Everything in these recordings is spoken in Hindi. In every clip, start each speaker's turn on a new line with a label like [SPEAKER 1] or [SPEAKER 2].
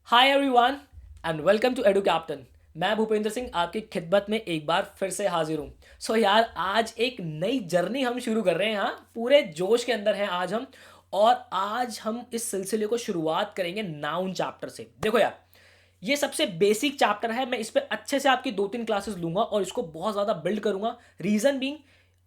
[SPEAKER 1] Hi everyone and welcome to Edu Captain. मैं भूपेंद्र सिंह आपकी खिदमत में एक बार फिर से हाजिर हूँ। यार आज एक नई जर्नी हम शुरू कर रहे हैं। यहाँ पूरे जोश के अंदर हैं आज हम। और आज हम इस सिलसिले को शुरुआत करेंगे नाउन चैप्टर से। देखो यार, ये सबसे बेसिक चैप्टर है। मैं इस पे अच्छे से आपकी 2-3 क्लासेस लूंगा और इसको बहुत ज़्यादा बिल्ड करूंगा। रीज़न बीइंग,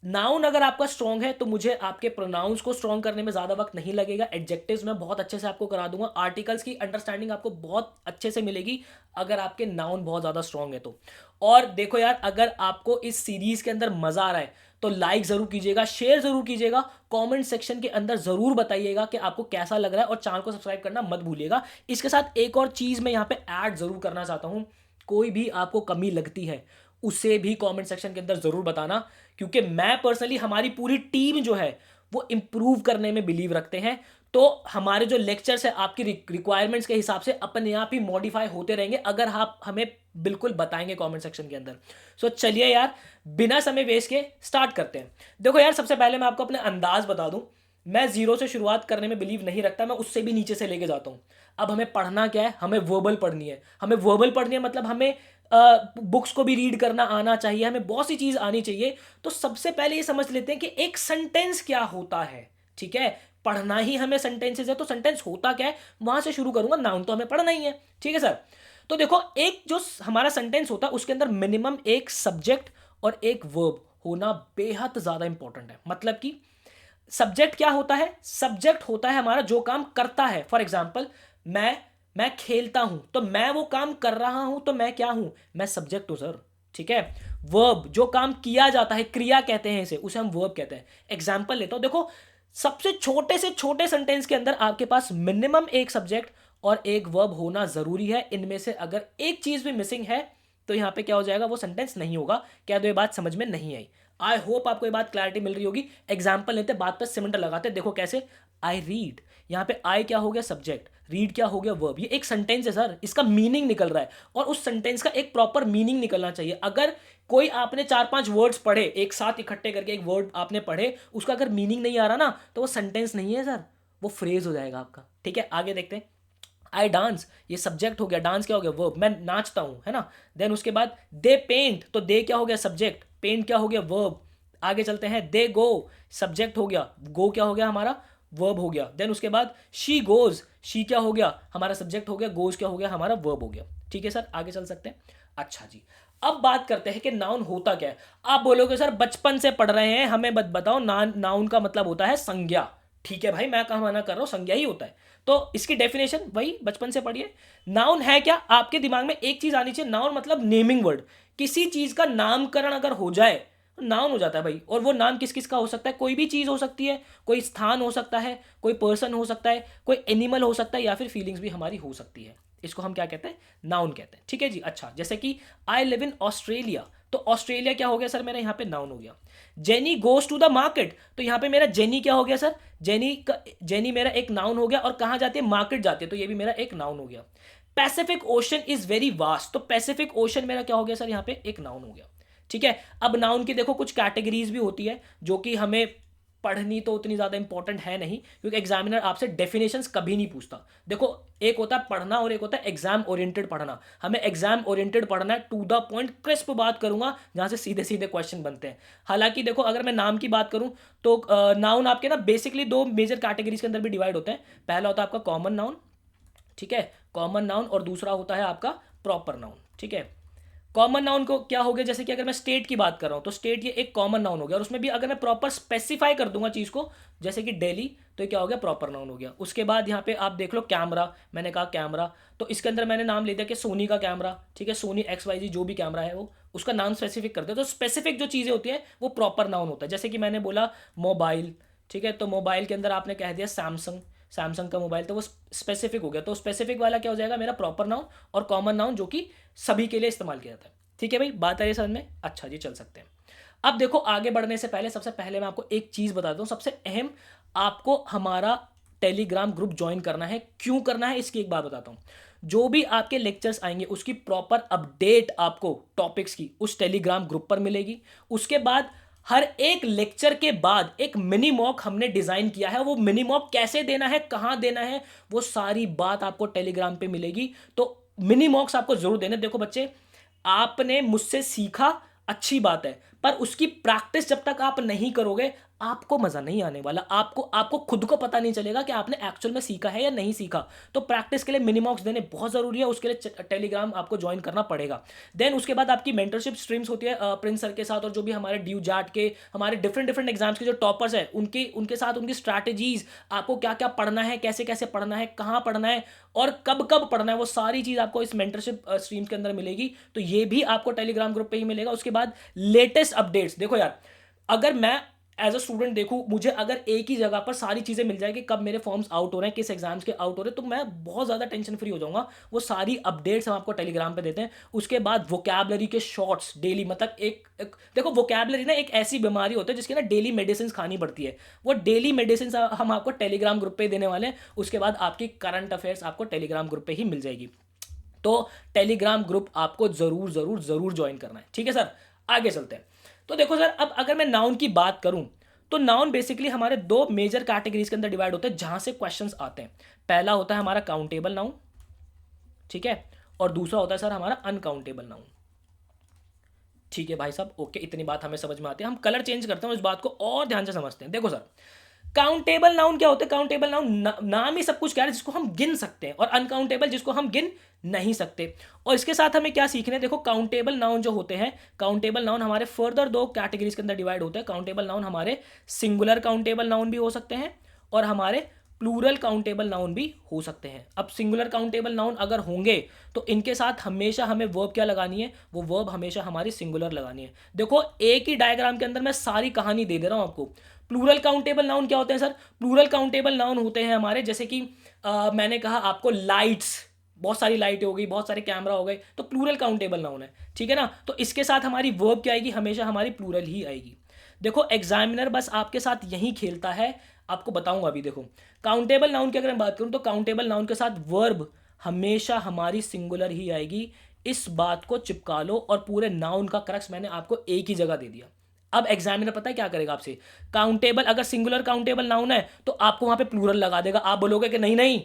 [SPEAKER 1] नाउन अगर आपका स्ट्रॉन्ग है तो मुझे आपके प्रोनाउंस को स्ट्रॉन्ग करने में ज़्यादा वक्त नहीं लगेगा। एडजेक्टिव्स मैं बहुत अच्छे से आपको करा दूंगा। आर्टिकल्स की अंडरस्टैंडिंग आपको बहुत अच्छे से मिलेगी अगर आपके नाउन बहुत ज़्यादा स्ट्रॉन्ग है तो। और देखो यार, अगर आपको इस सीरीज़ के अंदर मज़ा आ रहा है तो लाइक ज़रूर कीजिएगा, शेयर ज़रूर कीजिएगा, कमेंट सेक्शन के अंदर ज़रूर बताइएगा कि आपको कैसा लग रहा है और चैनल को सब्सक्राइब करना मत भूलिएगा। इसके साथ एक और चीज़ मैं यहाँ पे ऐड ज़रूर करना चाहता हूँ। कोई भी आपको कमी लगती है उसे भी कमेंट सेक्शन के अंदर ज़रूर बताना, क्योंकि मैं पर्सनली, हमारी पूरी टीम जो है वो इम्प्रूव करने में बिलीव रखते हैं। तो हमारे जो लेक्चर्स है आपकी रिक्वायरमेंट्स के हिसाब से अपने आप ही मॉडिफाई होते रहेंगे अगर आप हमें बिल्कुल बताएंगे कमेंट सेक्शन के अंदर। चलिए यार, बिना समय वेस्ट के स्टार्ट करते हैं। देखो यार, सबसे पहले मैं आपको अपने अंदाज बता दूं। मैं जीरो से शुरुआत करने में बिलीव नहीं रखता, मैं उससे भी नीचे से लेके जाता हूं। अब हमें पढ़ना क्या है? हमें वर्बल पढ़नी है। हमें वर्बल पढ़नी है मतलब हमें बुक्स को भी रीड करना आना चाहिए, हमें बहुत सी चीज़ आनी चाहिए। तो सबसे पहले ये समझ लेते हैं कि एक सेंटेंस क्या होता है। ठीक है, पढ़ना ही हमें सेंटेंसेस है तो सेंटेंस होता क्या है वहां से शुरू करूंगा। नाउन तो हमें पढ़ना ही है, ठीक है सर। तो देखो, एक जो हमारा सेंटेंस होता है उसके अंदर मिनिमम एक सब्जेक्ट और एक वर्ब होना बेहद ज़्यादा इंपॉर्टेंट है। मतलब कि सब्जेक्ट क्या होता है? सब्जेक्ट होता है हमारा जो काम करता है। फॉर एग्जाम्पल, मैं खेलता हूं तो मैं वो काम कर रहा हूं तो मैं क्या हूं? मैं सब्जेक्ट हूं सर। ठीक है। वर्ब जो काम किया जाता है, क्रिया कहते हैं इसे, उसे हम वर्ब कहते हैं। एग्जाम्पल लेता हूं, देखो, सबसे छोटे से छोटे सेंटेंस के अंदर आपके पास मिनिमम एक सब्जेक्ट और एक वर्ब होना जरूरी है। इनमें से अगर एक चीज भी मिसिंग है तो यहां पे क्या हो जाएगा? वो सेंटेंस नहीं होगा। क्या तो ये बात समझ में नहीं आई? आई होप आपको ये बात क्लैरिटी मिल रही होगी। एग्जाम्पल लेते, बात पर सिमेंट लगाते, देखो कैसे। आई रीड, यहाँ पे आई क्या हो गया? सब्जेक्ट। रीड क्या हो गया? वर्ब। ये एक सेंटेंस है सर, इसका मीनिंग निकल रहा है और उस सेंटेंस का एक प्रॉपर मीनिंग निकलना चाहिए। अगर कोई आपने 4-5 वर्ड्स पढ़े एक साथ इकट्ठे करके, एक वर्ड आपने पढ़े, उसका अगर मीनिंग नहीं आ रहा ना तो वो सेंटेंस नहीं है सर, वो फ्रेज हो जाएगा आपका। ठीक है, आगे देखते हैं। आई डांस, ये सब्जेक्ट हो गया। डांस क्या हो गया? वर्ब। मैं नाचता हूं, है ना। देन उसके बाद दे पेंट, तो दे क्या हो गया? सब्जेक्ट। पेंट क्या हो गया? वर्ब। आगे चलते हैं, दे गो, सब्जेक्ट हो गया। गो क्या हो गया हमारा? वर्ब हो गया। देन उसके बाद शी गोज, शी क्या हो गया हमारा? सब्जेक्ट हो गया। गोज क्या हो गया हमारा? वर्ब हो गया। ठीक है सर, आगे चल सकते हैं। अच्छा जी, अब बात करते हैं कि नाउन होता क्या है। आप बोलोगे सर बचपन से पढ़ रहे हैं, हमें बताओ। नाउन का मतलब होता है संज्ञा। ठीक है भाई, मैं कहाँ मना कर रहा हूँ, संज्ञा ही होता है। तो इसकी डेफिनेशन वही बचपन से पढ़िए। नाउन है क्या? आपके दिमाग में एक चीज आनी चाहिए, नाउन मतलब नेमिंग वर्ड। किसी चीज का नामकरण अगर हो जाए तो नाउन हो जाता है भाई। और वो नाम किस किस का हो सकता है? कोई भी चीज हो सकती है, कोई स्थान हो सकता है, कोई पर्सन हो सकता है, कोई एनिमल हो सकता है, या फिर फीलिंग्स भी हमारी हो सकती है। इसको हम क्या कहते हैं? नाउन कहते हैं। ठीक है जी। अच्छा, जैसे कि आई लिव इन ऑस्ट्रेलिया, तो ऑस्ट्रेलिया क्या हो गया सर मेरा? यहाँ पे नाउन हो गया। Jenny goes to the market, तो यहाँ पे मेरा जेनी क्या हो गया सर? जेनी मेरा एक नाउन हो गया। और कहाँ जाती है? मार्केट जाती है, तो ये भी मेरा एक नाउन हो गया। Pacific ocean is very vast, तो पैसिफिक ओशन मेरा क्या हो गया सर? यहाँ पे एक नाउन हो गया। ठीक है। अब नाउन की देखो कुछ कैटेगरीज भी होती है जो कि हमें पढ़नी तो उतनी ज़्यादा इंपॉर्टेंट है नहीं, क्योंकि एग्जामिनर आपसे डेफिनेशंस कभी नहीं पूछता। देखो, एक होता है पढ़ना और एक होता है एग्जाम ओरिएंटेड पढ़ना। हमें एग्जाम ओरिएंटेड पढ़ना है, टू द पॉइंट क्रिस्प बात करूंगा जहां से सीधे सीधे क्वेश्चन बनते हैं। हालांकि देखो, अगर मैं नाम की बात करूं तो नाउन आपके ना बेसिकली दो मेजर कैटेगरीज के अंदर भी डिवाइड होते हैं। पहला होता है आपका कॉमन नाउन, ठीक है, कॉमन नाउन, और दूसरा होता है आपका प्रॉपर नाउन। ठीक है। कॉमन नाउन को क्या हो गया? जैसे कि अगर मैं स्टेट की बात कर रहा हूं तो स्टेट ये एक कॉमन नाउन हो गया, और उसमें भी अगर मैं प्रॉपर स्पेसिफाई कर दूंगा चीज को, जैसे कि दिल्ली, तो ये क्या हो गया? प्रॉपर नाउन हो गया। उसके बाद यहाँ पे आप देख लो कैमरा, मैंने कहा कैमरा, तो इसके अंदर मैंने नाम ले दिया कि सोनी का कैमरा। ठीक है, सोनी XYZ जो भी कैमरा है वो उसका नाम स्पेसिफिक कर दे। तो स्पेसिफिक जो चीज़ें होती हैं वो प्रॉपर नाउन होता है। जैसे कि मैंने बोला मोबाइल, ठीक है, तो मोबाइल के अंदर आपने कह दिया सैमसंग, सैमसंग का मोबाइल, तो वो स्पेसिफिक हो गया। तो स्पेसिफिक वाला क्या हो जाएगा? मेरा प्रॉपर नाउन। और कॉमन नाउन जो कि सभी के लिए इस्तेमाल किया जाता है। ठीक है भाई, बात आ रही है समझ में? अच्छा जी, चल सकते हैं। अब देखो, आगे बढ़ने से पहले सबसे पहले मैं आपको एक चीज बताता हूं, सबसे अहम। आपको हमारा टेलीग्राम ग्रुप ज्वाइन करना है। क्यों करना है इसकी एक बात बताता हूं। जो भी आपके लेक्चर्स आएंगे उसकी प्रॉपर अपडेट आपको टॉपिक्स की उस टेलीग्राम ग्रुप पर मिलेगी। उसके बाद हर एक लेक्चर के बाद एक मिनी मॉक हमने डिजाइन किया है। वो मिनी मॉक कैसे देना है, कहां देना है, वो सारी बात आपको टेलीग्राम पे मिलेगी। तो मिनी मॉक्स आपको जरूर देने। देखो बच्चे, आपने मुझसे सीखा, अच्छी बात है, पर उसकी प्रैक्टिस जब तक आप नहीं करोगे आपको मजा नहीं आने वाला। आपको आपको खुद को पता नहीं चलेगा कि आपने एक्चुअल में सीखा है या नहीं सीखा। तो प्रैक्टिस के लिए मिनिमॉक्स देने बहुत जरूरी है। उसके लिए टेलीग्राम आपको ज्वाइन करना पड़ेगा। देन उसके बाद आपकी मेंटरशिप स्ट्रीम्स होती है प्रिंस सर के साथ, और जो भी हमारे ड्यू जैट के, हमारे डिफरेंट डिफरेंट एग्जाम्स के जो टॉपर्स है उनके उनके साथ उनकी स्ट्रैटेजीज, आपको क्या क्या पढ़ना है, कैसे कैसे पढ़ना है, कहाँ पढ़ना है और कब कब पढ़ना है, वो सारी चीज आपको इस मेंटरशिप स्ट्रीम्स के अंदर मिलेगी। तो ये भी आपको टेलीग्राम ग्रुप पे ही मिलेगा। उसके बाद लेटेस्ट अपडेट्स। देखो यार, अगर मैं एज अ स्टूडेंट देखूं, मुझे अगर एक ही जगह पर सारी चीजें मिल जाएगी, कब मेरे फॉर्म्स आउट हो रहे हैं, किस एग्जाम्स के आउट हो रहे हैं, तो मैं बहुत ज्यादा टेंशन फ्री हो जाऊंगा। वो सारी अपडेट्स हम आपको टेलीग्राम पे देते हैं। उसके बाद वोकैबलरी के शॉर्ट्स डेली, मतलब देखो वोकैबलरी ना एक ऐसी बीमारी होती है जिसकी ना डेली मेडिसिन खानी पड़ती है। वो डेली मेडिसिन हम आपको टेलीग्राम ग्रुप पे देने वाले हैं। उसके बाद आपकी करंट अफेयर्स आपको टेलीग्राम ग्रुप पे ही मिल जाएगी। तो टेलीग्राम ग्रुप आपको जरूर जरूर जरूर ज्वाइन करना है। ठीक है सर, आगे चलते हैं। तो देखो सर, अब अगर मैं नाउन की बात करूं, तो नाउन बेसिकली हमारे दो मेजर कैटेगरीज के अंदर डिवाइड होते हैं जहां से क्वेश्चंस आते हैं। पहला होता है हमारा काउंटेबल नाउन, ठीक है, और दूसरा होता है सर हमारा अनकाउंटेबल नाउन। ठीक है भाई साहब, ओके, इतनी बात हमें समझ में आती है। हम कलर चेंज करते हैं, उस बात को और ध्यान से समझते हैं। देखो सर, काउंटेबल नाउन क्या होते हैं? काउंटेबल नाउन नाम ही सब कुछ कह रहा है, जिसको हम गिन सकते हैं, और अनकाउंटेबल जिसको हम गिन नहीं सकते। और इसके साथ हमें क्या सीखना है? देखो, काउंटेबल नाउन जो होते हैं, काउंटेबल नाउन हमारे फर्दर दो कैटेगरीज के अंदर डिवाइड होते हैं। काउंटेबल नाउन हमारे सिंगुलर काउंटेबल नाउन भी हो सकते हैं और हमारे प्लूरल काउंटेबल नाउन भी हो सकते हैं। अब सिंगुलर काउंटेबल नाउन अगर होंगे तो इनके साथ हमेशा हमें वर्ब क्या लगानी है? वो वर्ब हमेशा हमारी सिंगुलर लगानी है। देखो, एक ही डायग्राम के अंदर मैं सारी कहानी दे रहा हूं आपको। प्लूरल काउंटेबल नाउन क्या होते हैं सर? प्लूरल काउंटेबल नाउन होते हैं हमारे, जैसे कि मैंने कहा आपको लाइट्स, बहुत सारी लाइटें हो गई, बहुत सारे कैमरा हो गए, तो प्लूरल काउंटेबल नाउन है। ठीक है ना? तो इसके साथ हमारी वर्ब क्या आएगी? हमेशा हमारी प्लूरल ही आएगी। देखो, एग्जामिनर बस आपके साथ यही खेलता है, आपको बताऊंगा अभी। देखो, काउंटेबल नाउन की अगर मैं बात करूं तो काउंटेबल नाउन के साथ वर्ब हमेशा हमारी सिंगुलर ही आएगी। इस बात को चिपका लो, और पूरे नाउन का क्रक्स मैंने आपको एक ही जगह दे दिया। अब एग्जामिनर पता है क्या करेगा आपसे? काउंटेबल, अगर सिंगुलर काउंटेबल नाउन है तो आपको वहां पे प्लूरल लगा देगा। आप बोलोगे कि नहीं नहीं,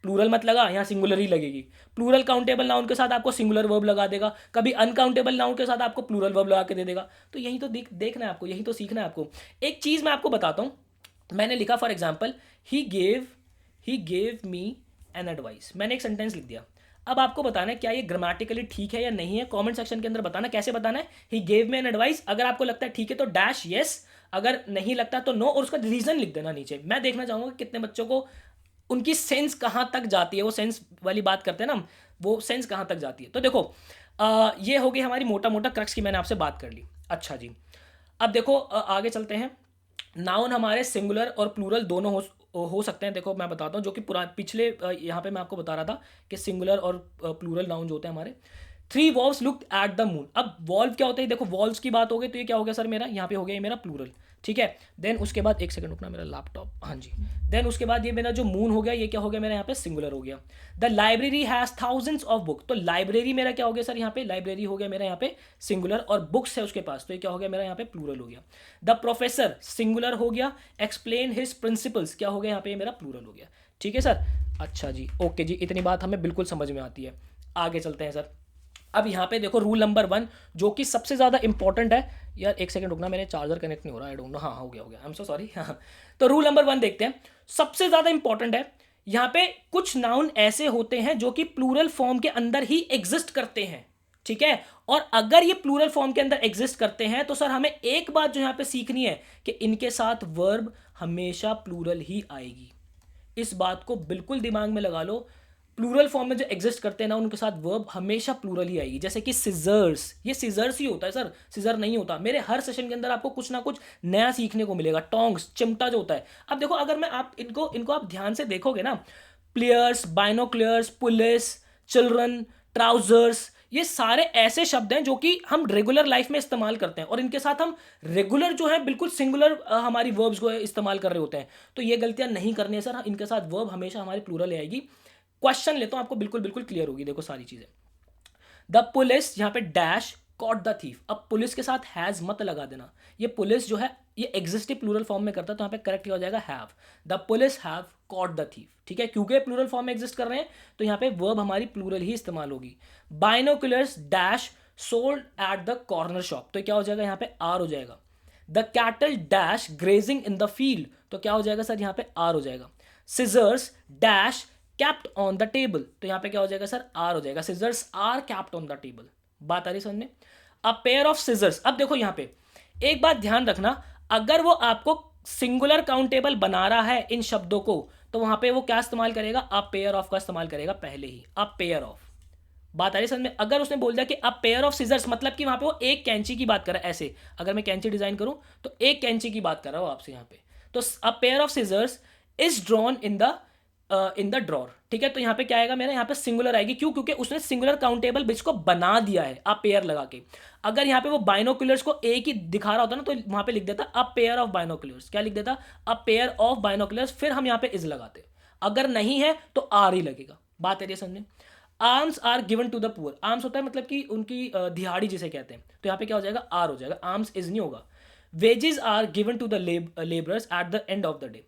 [SPEAKER 1] प्लूरल मत लगा, यहाँ सिंगुलर ही लगेगी। प्लूरल काउंटेबल नाउन के साथ आपको सिंगुलर वर्ब लगा देगा, कभी अनकाउंटेबल नाउन के साथ आपको प्लूरल वर्ब लगा के दे देगा। तो यही तो देखना है आपको, यही तो सीखना है आपको। एक चीज मैं आपको बताता हूँ, मैंने लिखा for example, he gave me an advice. मैंने एक सेंटेंस लिख दिया। अब आपको बताना है क्या ये ग्रामेटिकली ठीक है या नहीं है। कमेंट सेक्शन के अंदर बताना। कैसे बताना है? He gave me an advice. अगर आपको लगता है ठीक है तो डैश यस, अगर नहीं लगता तो नो, और उसका रीजन लिख देना नीचे। मैं देखना चाहूंगा कि कितने बच्चों को उनकी सेंस कहां तक जाती है। वो सेंस वाली बात करते हैं ना हम, वो सेंस कहां तक जाती है। तो देखो, ये हो गई हमारी मोटा मोटा क्रक्स की, मैंने आपसे बात कर ली। अच्छा जी, अब देखो आगे चलते हैं। नाउन हमारे सिंगुलर और प्लूरल दोनों हो सकते हैं। देखो मैं बताता हूँ, जो कि पिछले यहाँ पे मैं आपको बता रहा था कि सिंगुलर और प्लूरल नाउन जो होते हैं हमारे। Three valves looked at the moon. अब वॉल्व क्या होता है? देखो, वॉल्व्स की बात हो गई तो ये क्या हो गया सर मेरा? यहाँ पे हो गया ये मेरा प्लूरल। ठीक है, देन उसके बाद एक सेकंड रुकना, मेरा लैपटॉप, हाँ जी। देन उसके बाद ये मेरा जो मून हो गया, ये क्या हो गया मेरा यहाँ पे? सिंगुलर हो गया। The library has thousands of book. तो लाइब्रेरी मेरा क्या हो गया सर? यहाँ पे लाइब्रेरी हो गया मेरा यहाँ पे सिंगुलर, और बुक्स है उसके पास, तो ये क्या हो गया मेरा यहाँ पे? प्लूरल हो गया। द प्रोफेसर सिंगुलर हो गया। एक्सप्लेन हिज प्रिंसिपल्स क्या हो गया यहाँ पे? मेरा प्लूरल हो गया। ठीक है सर, अच्छा जी, ओके जी, इतनी बात हमें बिल्कुल समझ में आती है। आगे चलते हैं सर। अब यहाँ पे देखो रूल नंबर 1, जो कि सबसे ज़्यादा इंपॉर्टेंट है। यार एक सेकंड रुकना, मेरे चार्जर कनेक्ट नहीं हो रहा, आई डोंट नो। हाँ, हो गया आई एम सो सॉरी। हाँ, तो रूल नंबर 1 देखते हैं, सबसे ज़्यादा इंपॉर्टेंट है। यहाँ पे कुछ नाउन ऐसे होते हैं जो कि प्लूरल फॉर्म के अंदर ही एग्जिस्ट करते हैं। ठीक है, और अगर ये प्लूरल फॉर्म के अंदर एग्जिस्ट करते हैं तो सर हमें एक बात जो यहाँ पे सीखनी है कि इनके साथ वर्ब हमेशा प्लूरल ही आएगी। इस बात को बिल्कुल दिमाग में लगा लो। प्लूरल फॉर्म में जो एग्जिस्ट करते हैं ना, उनके साथ वर्ब हमेशा प्लूरल ही आएगी। जैसे कि सिजर्स, ये सिजर्स ही होता है सर, सिजर नहीं होता। मेरे हर सेशन के अंदर आपको कुछ ना कुछ नया सीखने को मिलेगा। टोंग्स, चिमटा जो होता है। अब देखो, अगर मैं आप इनको आप ध्यान से देखोगे ना, प्लेयर्स, बाइनोक्लियर्स, पुलिस, चिल्ड्रन, ट्राउजर्स, ये सारे ऐसे शब्द हैं जो कि हम रेगुलर लाइफ में इस्तेमाल करते हैं, और इनके साथ हम रेगुलर जो है बिल्कुल सिंगुलर हमारी वर्ब्स को इस्तेमाल कर रहे होते हैं। तो ये गलतियां नहीं करनी है सर, इनके साथ वर्ब हमेशा हमारी प्लूरल आएगी। क्वेश्चन लेता हूं, आपको बिल्कुल बिल्कुल क्लियर होगी। देखो सारी चीजें, द पुलिस, यहाँ पे डैश कॉट द थीफ। अब पुलिस के साथ हैज़ मत लगा देना, ये पुलिस जो है ये एग्जिस्टिव प्लूरल फॉर्म में करता है, तो यहाँ पे करेक्ट क्या हो जाएगा, have. The police have caught the thief, ठीक है, क्योंकि प्लूरल फॉर्म में एग्जिस्ट कर रहे हैं तो यहाँ पे वर्ब हमारी प्लूरल ही इस्तेमाल होगी। Binoculars dash sold at the corner shop, तो क्या हो जाएगा, यहाँ पे आर हो जाएगा। The cattle dash grazing in the field, तो क्या हो जाएगा सर, यहाँ पे आर हो जाएगा। Scissors dash kept on the table, तो यहाँ पे क्या हो जाएगा सर, आर हो जाएगा। Scissors are kept on the table. बात आ रही समझ में। अ पेयर ऑफ सिजर्स, अब देखो यहाँ पे एक बात ध्यान रखना, अगर वो आपको सिंगुलर काउंटेबल बना रहा है इन शब्दों को, तो वहां पे वो क्या इस्तेमाल करेगा, अ पेयर ऑफ का इस्तेमाल करेगा पहले ही, अ पेयर ऑफ। बात आ रही समझ में। अगर उसने बोल दिया कि अ पेयर ऑफ सीजर्स, मतलब कि वहां पे वो एक कैंची की बात कर रहा है, ऐसे अगर मैं कैंची डिजाइन करूं तो एक कैंची की बात कर रहा हूं आपसे यहाँ पे, तो a pair of scissors is drawn in the drawer, ठीक है। तो यहाँ पे क्या आएगा मेरा, यहाँ पे सिंगुलर आएगी, क्यों, क्योंकि उसने सिंगुलर काउंटेबल बिट्स को बना दिया है अ पेयर लगा के। अगर यहाँ पे वो बाइनोकुलर्स को एक ही दिखा रहा होता ना, तो वहां पे लिख देता अ पेयर ऑफ बाइनोकुलर्स, क्या लिख देता, अ पेयर ऑफ बाइनोकुलर्स, फिर हम यहाँ पे इज लगाते। अगर नहीं है तो आर ही लगेगा। बात है ये समझे। Arms are given to the poor, arms होता है मतलब कि उनकी दिहाड़ी जिसे कहते हैं, तो यहाँ पे क्या हो जाएगा, आर हो जाएगा, आर्म्स इज नहीं होगा। Wages are given to the labourers at the end of the day,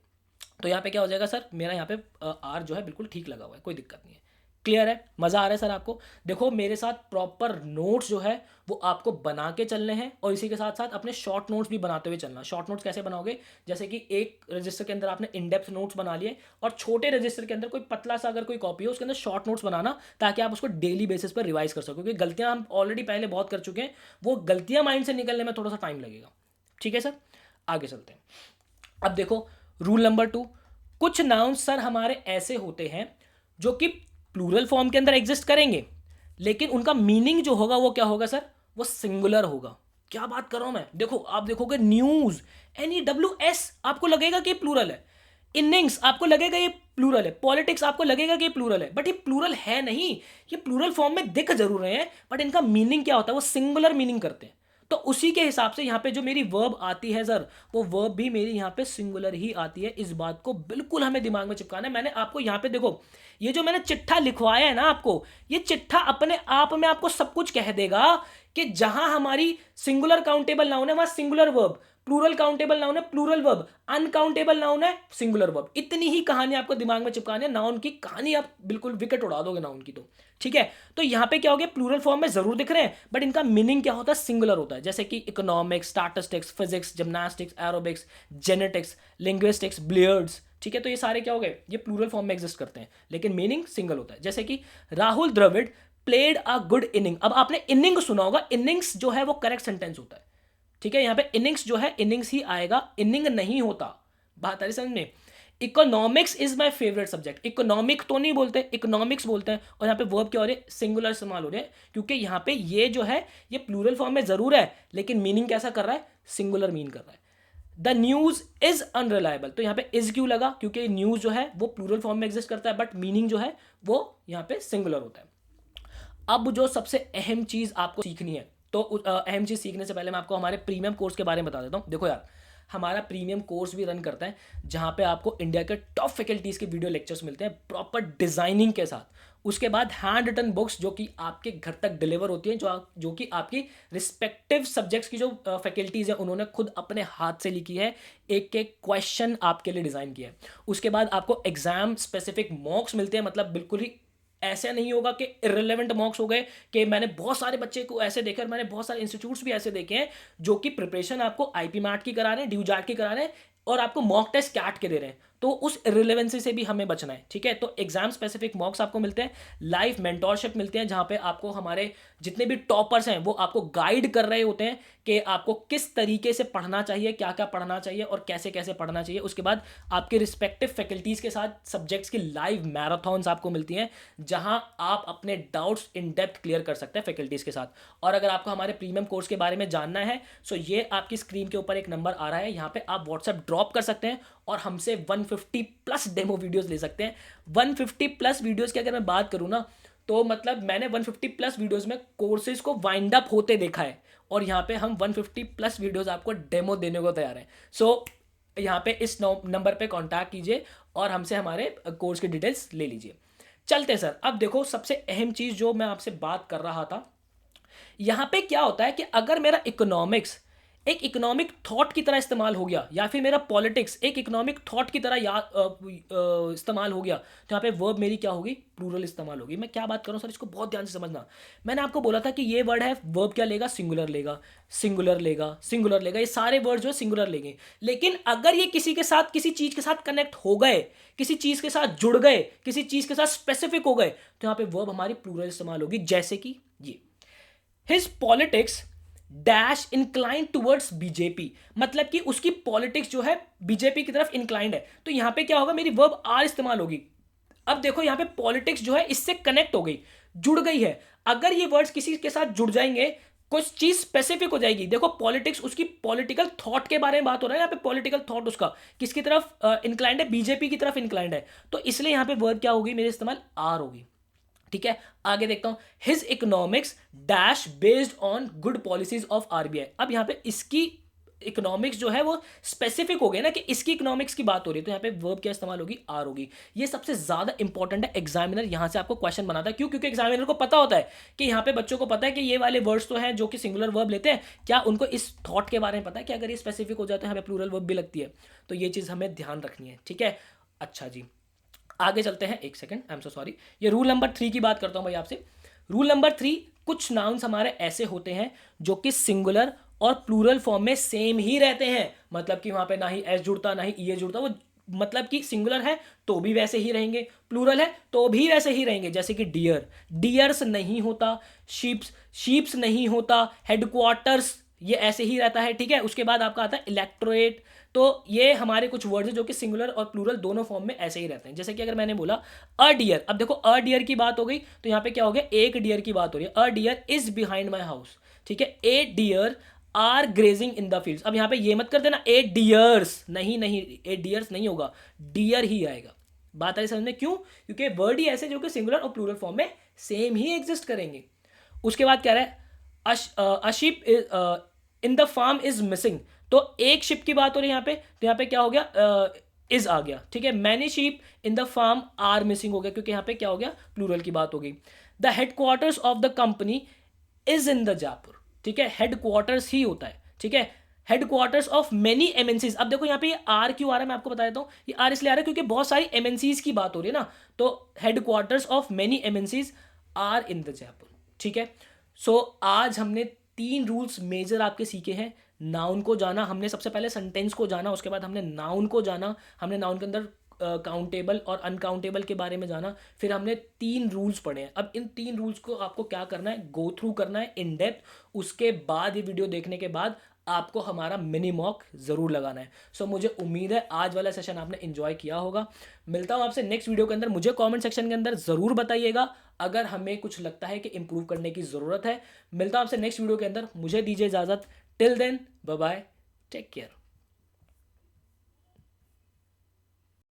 [SPEAKER 1] तो यहाँ पे क्या हो जाएगा सर, मेरा यहाँ पे आर जो है बिल्कुल ठीक लगा हुआ है, कोई दिक्कत नहीं है। क्लियर है, मज़ा आ रहा है सर आपको। देखो मेरे साथ प्रॉपर नोट्स जो है वो आपको बना के चलने हैं, और इसी के साथ साथ अपने शॉर्ट नोट्स भी बनाते हुए चलना। शॉर्ट नोट्स कैसे बनाओगे, जैसे कि एक रजिस्टर के अंदर आपने इन डेप्थ नोट्स बना लिए, और छोटे रजिस्टर के अंदर कोई पतला सा अगर कोई कॉपी हो उसके अंदर शॉर्ट नोट्स बनाना, ताकि आप उसको डेली बेसिस पर रिवाइज कर सको, क्योंकि गलतियां हम ऑलरेडी पहले बहुत कर चुके हैं, वो गलतियां माइंड से निकलने में थोड़ा सा टाइम लगेगा। ठीक है सर, आगे चलते हैं। अब देखो रूल नंबर 2, कुछ नाउन्स सर हमारे ऐसे होते हैं जो कि प्लूरल फॉर्म के अंदर एग्जिस्ट करेंगे, लेकिन उनका मीनिंग जो होगा वो क्या होगा सर, वो सिंगुलर होगा। क्या बात कर रहा हूं मैं, देखो आप देखोगे न्यूज, NEWS, आपको लगेगा कि प्लूरल है। इनिंग्स आपको लगेगा ये प्लूरल है। पॉलिटिक्स आपको लगेगा कि ये प्लूरल है, बट ये प्लूरल है नहीं। ये प्लूरल फॉर्म में दिख जरूर रहे हैं, बट इनका मीनिंग क्या होता है, वो सिंगुलर मीनिंग करते हैं। तो उसी के हिसाब से यहाँ पे जो मेरी वर्ब आती है सर, वो वर्ब भी मेरी यहाँ पे सिंगुलर ही आती है। इस बात को बिल्कुल हमें दिमाग में चिपकाना है। मैंने आपको यहाँ पे देखो, ये जो मैंने चिट्ठा लिखवाया है ना आपको, ये चिट्ठा अपने आप में आपको सब कुछ कह देगा कि जहां हमारी सिंगुलर काउंटेबल नाउन है वहां singular verb, plural countable noun है प्लूरल वर्ब, अनकाउंटेबल नाउन है सिंगुलर वर्ब। इतनी ही कहानी आपको दिमाग में चिपकानी है। नाउन की कहानी आप बिल्कुल विकेट उड़ा दोगे नाउन की, तो ठीक है। तो यहाँ पे क्या हो गया, प्लूरल फॉर्म में जरूर दिख रहे हैं, बट इनका मीनिंग क्या होता है, सिंगुलर होता है। जैसे कि economics, statistics, physics, gymnastics, aerobics, genetics, linguistics, billiards, ठीक है। तो ये सारे क्या हो गए, ये प्लूरल फॉर्म में एग्जिस्ट करते हैं, लेकिन मीनिंग सिंगल होता है। जैसे कि Rahul Dravid played a good inning. अब आपने इनिंग सुना होगा, इनिंग्स जो है वो करेक्ट सेंटेंस होता है, ठीक है। यहाँ पे इनिंग्स जो है इनिंग्स ही आएगा, इनिंग नहीं होता। बात आ रही समझ में। Economics is my favourite subject, economic तो नहीं बोलते, इकोनॉमिक्स बोलते हैं। और यहाँ पे वर्ब क्या हो रहे हैं, सिंगुलर इस्तेमाल हो रहे हैं, क्योंकि यहाँ पे ये जो है ये प्लूरल फॉर्म में जरूर है, लेकिन मीनिंग कैसा कर रहा है, सिंगुलर मीन कर रहा है। द न्यूज इज अनरिलायबल, तो यहाँ पे इज क्यों लगा, क्योंकि न्यूज जो है वो प्लूरल फॉर्म में एग्जिस्ट करता है, बट मीनिंग जो है वो यहाँ पे सिंगुलर होता है। अब जो सबसे अहम चीज आपको सीखनी है, तो अहम चीज सीखने से पहले मैं आपको हमारे प्रीमियम कोर्स के बारे में बता देता हूँ। देखो यार, हमारा प्रीमियम कोर्स भी रन करता है, जहाँ पे आपको इंडिया के टॉप फैकल्टीज के वीडियो लेक्चर्स मिलते हैं प्रॉपर डिजाइनिंग के साथ। उसके बाद हैंड रिटन बुक्स जो कि आपके घर तक डिलीवर होती हैं, जो कि आपकी रिस्पेक्टिव सब्जेक्ट्स की जो फैकल्टीज है उन्होंने खुद अपने हाथ से लिखी है, एक एक क्वेश्चन आपके लिए डिजाइन किया है। उसके बाद आपको एग्जाम स्पेसिफिक मॉक्स मिलते हैं, मतलब बिल्कुल ही ऐसे नहीं होगा कि इररिलेवेंट मॉक्स हो गए, कि मैंने बहुत सारे बच्चे को ऐसे देखे, और मैंने बहुत सारे इंस्टीट्यूट्स भी ऐसे देखे हैं जो कि प्रिपरेशन आपको आईपी मैट की करा रहे हैं, ड्यू जैट की करा रहे हैं, और आपको मॉक टेस्ट कैट के दे रहे हैं। तो उस इररिलेवेंसी से भी हमें बचना है, ठीक है। तो एग्जाम स्पेसिफिक मॉक्स आपको मिलते हैं, लाइव मेंटोरशिप मिलते हैं, जहां पे आपको हमारे जितने भी टॉपर्स हैं वो आपको गाइड कर रहे होते हैं कि आपको किस तरीके से पढ़ना चाहिए, क्या क्या पढ़ना चाहिए और कैसे कैसे पढ़ना चाहिए। उसके बाद आपके रिस्पेक्टिव फैकल्टीज के साथ सब्जेक्ट्स की लाइव मैराथन्स आपको मिलती हैं, जहां आप अपने डाउट्स इन डेप्थ क्लियर कर सकते हैं फैकल्टीज के साथ। और अगर आपको हमारे प्रीमियम कोर्स के बारे में जानना है, सो ये आपकी स्क्रीन के ऊपर एक नंबर आ रहा है, यहाँ पे आप व्हाट्सएप ड्रॉप कर सकते हैं और हमसे 150 प्लस डेमो वीडियोस ले सकते हैं। 150 प्लस वीडियोस की अगर मैं बात करूँ ना, तो मतलब मैंने 150 प्लस वीडियोस में कोर्सेज को वाइंड अप होते देखा है, और यहाँ पे हम 150 प्लस वीडियोस आपको डेमो देने को तैयार हैं। सो यहाँ पे इस नंबर पे कांटेक्ट कीजिए और हमसे हमारे कोर्स की डिटेल्स ले लीजिए। चलते हैं सर। अब देखो सबसे अहम चीज़ जो मैं आपसे बात कर रहा था, यहाँ पे क्या होता है कि अगर मेरा इकोनॉमिक्स एक इकोनॉमिक थॉट की तरह इस्तेमाल हो गया, या फिर मेरा पॉलिटिक्स एक इकोनॉमिक थॉट की तरह इस्तेमाल हो गया, तो यहाँ पे वर्ब मेरी क्या होगी, प्लूरल इस्तेमाल होगी। मैं क्या बात कर रहा हूँ सर, इसको बहुत ध्यान से समझना। मैंने आपको बोला था कि ये वर्ड है, वर्ब क्या लेगा, सिंगुलर लेगा, सिंगुलर लेगा, सिंगुलर लेगा, ये सारे वर्ड जो है सिंगुलर लेंगे। लेकिन अगर ये किसी के साथ, किसी चीज के साथ कनेक्ट हो गए, किसी चीज के साथ जुड़ गए, किसी चीज के साथ स्पेसिफिक हो गए, तो यहाँ पे वर्ब हमारी प्लूरल इस्तेमाल होगी। जैसे कि ये his politics dash incline towards BJP, मतलब कि उसकी पॉलिटिक्स जो है बीजेपी की तरफ इंक्लाइंड है। तो यहां पे क्या होगा, मेरी वर्ब आर इस्तेमाल होगी। अब देखो यहां पे पॉलिटिक्स जो है इससे कनेक्ट हो गई, जुड़ गई है। अगर ये वर्ड्स किसी के साथ जुड़ जाएंगे, कुछ चीज स्पेसिफिक हो जाएगी। देखो पॉलिटिक्स उसकी पॉलिटिकल थॉट के बारे में बात हो रहा है, यहाँ पे पॉलिटिकल थॉट उसका किसकी तरफ इंक्लाइंड है, बीजेपी की तरफ इंक्लाइंड है। तो इसलिए यहां पे वर्ब क्या होगी, मेरे इस्तेमाल आर होगी। ठीक है, आगे देखता हूं, his economics dash based on good policies of RBI. अब यहां पे इसकी इकोनॉमिक्स जो है वो स्पेसिफिक हो गया ना, कि इसकी इकोनॉमिक्स की बात हो रही है, तो यहाँ पे वर्ब क्या इस्तेमाल होगी, आर होगी। ये सबसे ज्यादा इंपॉर्टेंट है, एग्जामिनर यहां से आपको क्वेश्चन बनाता है। क्यों? क्योंकि एग्जामिनर को पता होता है कि यहाँ पे बच्चों को पता है कि ये वाले वर्ड्स तो हैं जो कि सिंगुलर वर्ब लेते हैं, क्या उनको इस थॉट के बारे में पता है कि अगर ये स्पेसिफिक हो जाए तो यहाँ पे प्लूरल वर्ब भी लगती है। तो ये चीज हमें ध्यान रखनी है। ठीक है, अच्छा जी, आगे चलते हैं। एक second, I am so sorry, ये रूल नंबर 3 की बात करता हूं भाई आपसे। रूल नंबर 3, कुछ नाउन्स हमारे ऐसे होते हैं जो कि सिंगुलर और प्लूरल फॉर्म में सेम ही रहते हैं। मतलब कि वहां पे ना ही एस जुड़ता ना ही ई जुड़ता, वो मतलब कि सिंगुलर है तो भी वैसे ही रहेंगे, प्लूरल है तो भी वैसे ही रहेंगे। जैसे कि डियर, डियर्स नहीं होता, शीप्स, शीप्स नहीं होता, हेडक्वार्टर्स ये ऐसे ही रहता है। ठीक है, उसके बाद आपका आता है इलेक्टोरेट। तो ये हमारे कुछ वर्ड्स हैं जो कि सिंगुलर और प्लूरल दोनों फॉर्म में ऐसे ही रहते हैं। जैसे कि अगर मैंने बोला अ डियर, अब देखो अ डियर की बात हो गई, तो यहाँ पे क्या हो गया, एक डियर की बात हो रही है। A deer is behind my house. ठीक है, a deer are grazing in the fields. अब यहाँ पे ये मत कर देना ए डियर्स, नहीं नहीं, ए डियर्स नहीं होगा, डियर ही आएगा। बात आई समझ में? क्यों? क्योंकि वर्ड ही ऐसे जो कि सिंगुलर और प्लूरल फॉर्म में सेम ही एग्जिस्ट करेंगे। उसके बाद कह रहा है a sheep in the farm is missing. तो एक शिप की बात हो रही है यहाँ पे, तो यहाँ पे क्या हो गया, इज आ गया। ठीक है, many sheep in the farm are missing हो गया, क्योंकि यहाँ पे क्या हो गया, प्लूरल की बात हो गई। The headquarters of the company is in the Jaipur. ठीक है, हेडक्वार्टर्स ही होता है। ठीक है, हेडक्वार्टर्स ऑफ मेनी एमएनसीज। अब देखो यहाँ पे ये आर क्यों आ रहा है, मैं आपको बता देता हूँ। ये आर इसलिए आ रहा है क्योंकि बहुत सारी एमएनसीज की बात हो रही है ना, तो headquarters of many MNCs are in the Jaipur. ठीक है, सो आज हमने 3 रूल्स मेजर आपके सीखे हैं। नाउन को जाना हमने, सबसे पहले सेंटेंस को जाना, उसके बाद हमने नाउन को जाना, हमने नाउन के अंदर काउंटेबल और अनकाउंटेबल के बारे में जाना, फिर हमने 3 रूल्स पढ़े हैं। अब इन 3 रूल्स को आपको क्या करना है, गो थ्रू करना है इन डेप्थ। उसके बाद ये वीडियो देखने के बाद आपको हमारा मिनी मॉक जरूर लगाना है। सो मुझे उम्मीद है आज वाला सेशन आपने एंजॉय किया होगा। मिलता हूं आपसे नेक्स्ट वीडियो के अंदर। मुझे कमेंट सेक्शन के अंदर जरूर बताइएगा अगर हमें कुछ लगता है कि इंप्रूव करने की जरूरत है। मिलता हूं आपसे नेक्स्ट वीडियो के अंदर, मुझे दीजिए इजाजत। Till then bye bye, take care.